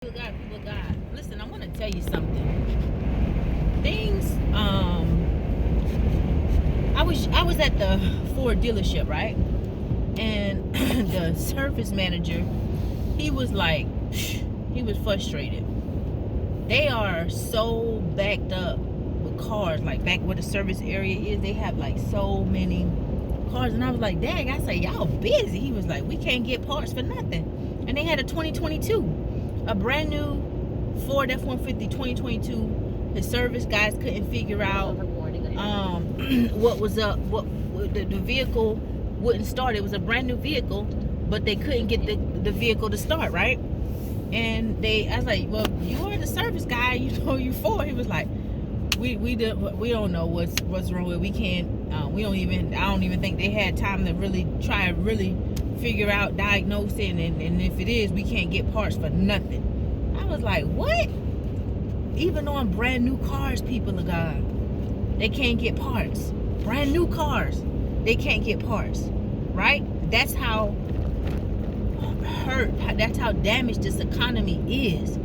People of God. Listen, I want to tell you something. Things. I was at the Ford dealership, right? And the service manager, he was like, he was frustrated. They are so backed up with cars, like back where the service area is. They have like so many cars, and I was like, dang, I say, y'all busy. He was like, we can't get parts for nothing. And they had a 2022, a brand new Ford F-150 2022. His service guys couldn't figure out what was up. What the vehicle wouldn't start. It was a brand new vehicle, but they couldn't get the vehicle to start, right? And I was like, well, you are the service guy, you Ford. He was like, we don't know what's wrong with it. We can't. I don't even think they had time to really figure out, diagnose it, and if it is, we can't get parts for nothing. I was like, what? Even on brand new cars, people of God, they can't get parts. Brand new cars, they can't get parts, right? That's how hurt, that's how damaged this economy is.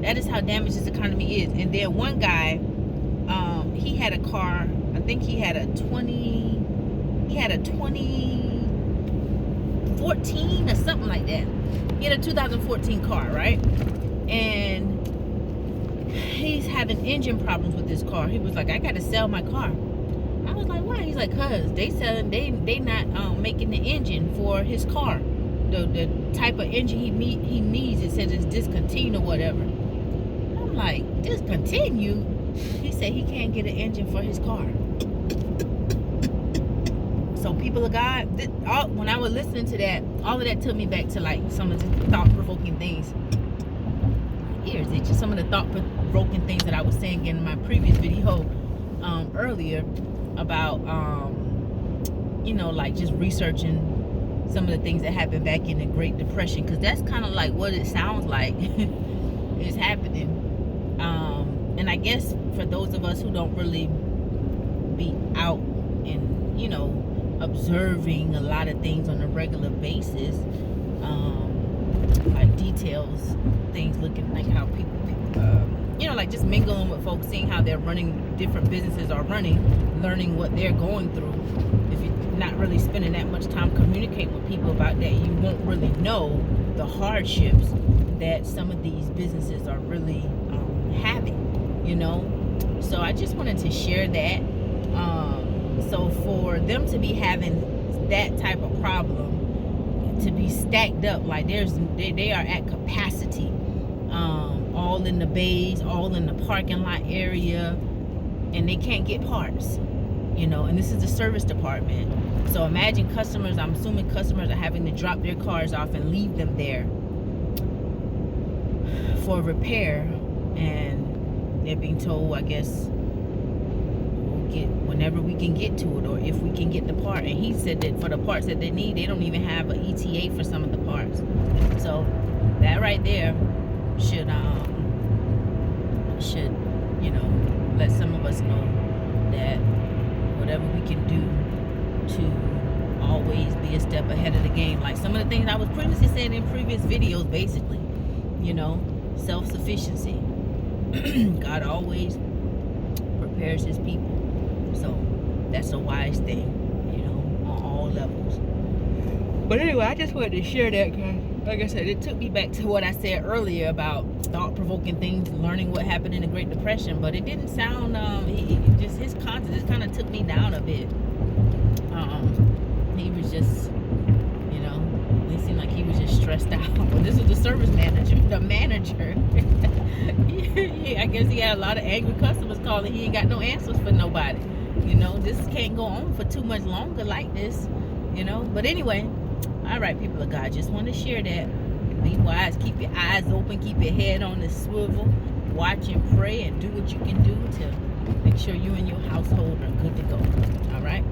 That is how damaged this economy is. And then one guy, he had a car, I think he had a 2014 or something like that. He had a 2014 car, right? And he's having engine problems with this car. He was like, I gotta sell my car. I was like, why? He's like, cause they not making the engine for his car. The type of engine he needs, it says it's discontinued or whatever. I'm like, discontinued? He said he can't get an engine for his car. So people of God, when I was listening to that, all of that took me back to like some of the thought-provoking things. My ears itching. Some of the thought-provoking things that I was saying in my previous video earlier about like just researching some of the things that happened back in the Great Depression, because that's kind of like what it sounds like is happening. And I guess for those of us who don't really be out and observing a lot of things on a regular basis, like details, things, looking like how people like just mingling with folks, seeing how they're running, different businesses are running, learning what they're going through. If you're not really spending that much time communicating with people about that, you won't really know the hardships that some of these businesses are really having, So I just wanted to share that. So for them to be having that type of problem, to be stacked up, like they are at capacity, all in the bays, all in the parking lot area, and they can't get parts, and this is the service department. So imagine customers, I'm assuming customers are having to drop their cars off and leave them there for repair, and they're being told, I guess, we'll get whenever we can get to it, or if we can get the part. And he said that for the parts that they need, they don't even have an ETA for some of the parts. So that right there should let some of us know that whatever we can do to always be a step ahead of the game, like some of the things I was previously saying in previous videos, basically, self-sufficiency. God always prepares his people, so that's a wise thing, on all levels. But anyway, I just wanted to share that, because like I said, it took me back to what I said earlier about thought-provoking things, learning what happened in the Great Depression. But it didn't sound, his content just kind of took me down a bit. He was just, it seemed like he was just stressed out. But this is the service manager, the manager. I guess he had a lot of angry customers calling. He ain't got no answers for nobody. This can't go on for too much longer like this, But anyway, all right, people of God, just want to share that. Be wise, keep your eyes open, keep your head on the swivel, watch and pray, and do what you can do to make sure you and your household are good to go. All right?